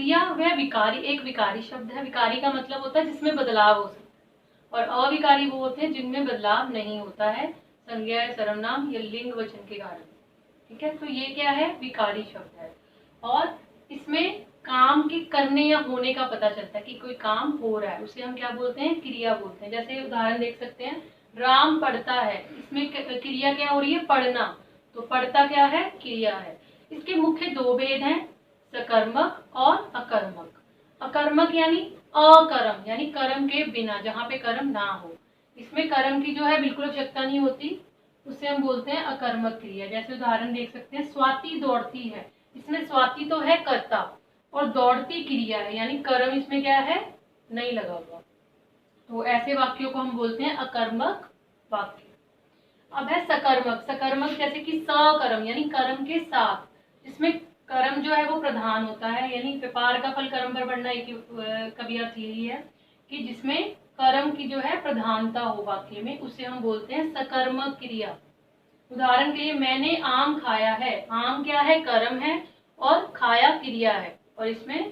क्रिया वह विकारी, एक विकारी शब्द है। विकारी का मतलब होता है जिसमें बदलाव हो सकता है, और अविकारी वो होते हैं जिनमें बदलाव नहीं होता है, संज्ञा, सर्वनाम या लिंग वचन के कारण। ठीक है, तो ये क्या है, विकारी शब्द है। और इसमें काम के करने या होने का पता चलता है कि कोई काम हो रहा है, उसे हम क्या बोलते हैं, क्रिया बोलते हैं। जैसे उदाहरण देख सकते हैं, राम पढ़ता है, इसमें क्रिया क्या हो रही है, पढ़ना, तो पढ़ता क्या है, क्रिया है। इसके मुख्य दो भेद हैं, सकर्मक और अकर्मक। अकर्मक यानी अकर्म, यानी कर्म के बिना, जहाँ पे कर्म ना हो, इसमें कर्म की जो है बिल्कुल आवश्यकता नहीं होती, उसे हम बोलते हैं अकर्मक क्रिया। जैसे उदाहरण देख सकते हैं, स्वाति दौड़ती है, इसमें स्वाति तो है कर्ता और दौड़ती क्रिया है, यानी कर्म इसमें क्या है, नहीं लगा हुआ। तो ऐसे वाक्यों को हम बोलते हैं अकर्मक वाक्य। अब है सकर्मक। सकर्मक जैसे कि सकर्म यानी कर्म के साथ, जिसमें कर्म जो है वो प्रधान होता है, यानी व्यापार का फल कर्म पर बढ़ना, एक कभी अर्थ यही है कि जिसमें कर्म की जो है प्रधानता हो वाक्य में, उसे हम बोलते हैं सकर्मक क्रिया। उदाहरण के लिए, मैंने आम खाया है, आम क्या है, कर्म है, और खाया क्रिया है, और इसमें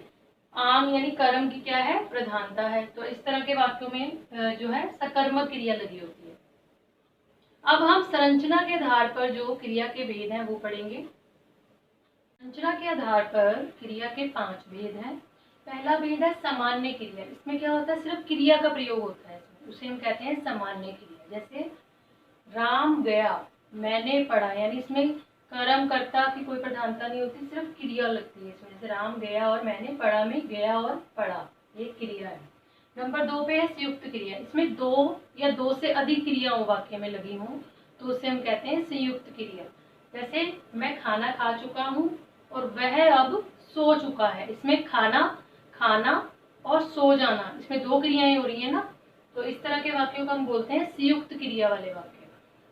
आम यानी कर्म की क्या है, प्रधानता है। तो इस तरह के वाक्यों में जो है सकर्मक क्रिया लगी होती है। अब हम संरचना के आधार पर जो क्रिया के भेद हैं वो पढ़ेंगे। संरचना के आधार पर क्रिया के 5 भेद हैं। पहला भेद है सामान्य क्रिया। इसमें क्या होता है, सिर्फ क्रिया का प्रयोग होता है इसमें, उसे हम कहते हैं सामान्य क्रिया। जैसे राम गया, मैंने पढ़ा, यानी इसमें कर्म कर्ता की कोई प्रधानता नहीं होती, सिर्फ क्रिया लगती है इसमें। जैसे राम गया और मैंने पढ़ा में गया और पढ़ा, ये क्रिया है। नंबर 2 पे है संयुक्त क्रिया। इसमें 2 या 2 से अधिक क्रिया हो वाक्य में लगी हो, तो उसे हम कहते हैं संयुक्त क्रिया। जैसे मैं खाना खा चुका हूँ और वह अब सो चुका है, इसमें खाना, खाना और सो जाना, इसमें 2 क्रियाएं हो रही है ना, तो इस तरह के वाक्यों को हम बोलते हैं संयुक्त क्रिया वाले वाक्य।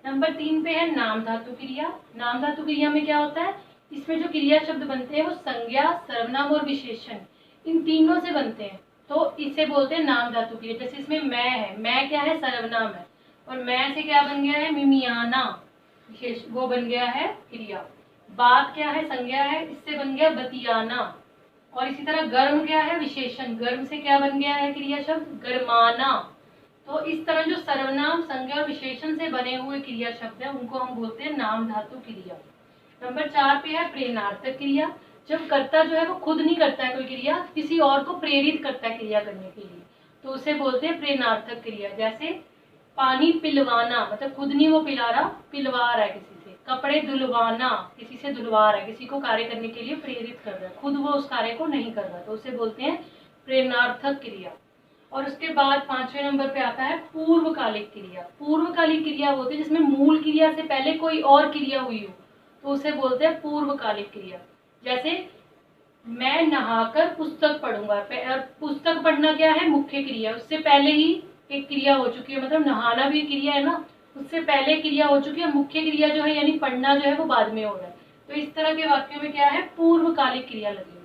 नंबर 3 पे है नाम धातु क्रिया। नाम धातु क्रिया में क्या होता है, इसमें जो क्रिया शब्द बनते हैं वो संज्ञा, सर्वनाम और विशेषण, इन तीनों से बनते हैं, तो इसे बोलते हैं नाम धातु क्रिया। जैसे इसमें मैं है, मैं क्या है, सर्वनाम है, और मैं से क्या बन गया है, मिमियाना, विशेष वो बन गया है क्रिया। बात क्या है, संज्ञा है, इससे बन गया बतियाना। और इसी तरह गर्म क्या है, विशेषण, गर्म से क्या बन गया है क्रिया शब्द, गरमाना। तो इस तरह जो सर्वनाम, संज्ञा और विशेषण से बने हुए क्रिया शब्द है, उनको हम बोलते हैं नाम धातु क्रिया। नंबर 4 पे है प्रेरणार्थक क्रिया। जब कर्ता जो है वो खुद नहीं करता है कोई क्रिया, किसी और को प्रेरित करता है क्रिया करने के लिए, तो उसे बोलते हैं प्रेरणार्थक क्रिया। जैसे पानी पिलवाना, मतलब खुद नहीं वो पिला रहा, पिलवा रहा है किसी से। कपड़े धुलवाना, किसी से धुलवा रहा है, किसी को कार्य करने के लिए प्रेरित कर रहा है, खुद वो उस कार्य को नहीं कर रहा, तो उसे बोलते हैं प्रेरणार्थक क्रिया। और उसके बाद 5वें नंबर पे आता है पूर्वकालिक क्रिया। पूर्वकालिक क्रिया होती है जिसमें मूल क्रिया से पहले कोई और क्रिया हुई हो, तो उसे बोलते हैं पूर्वकालिक क्रिया। जैसे मैं नहाकर पुस्तक पढ़ूंगा, और पुस्तक पढ़ना क्या है, मुख्य क्रिया, उससे पहले ही एक क्रिया हो चुकी है, मतलब नहाना भी क्रिया है ना, उससे पहले क्रिया हो चुकी है, मुख्य क्रिया जो है यानी पढ़ना जो है वो बाद में हो रहा है। तो इस तरह के वाक्यों में क्या है, पूर्वकालिक क्रिया लगी।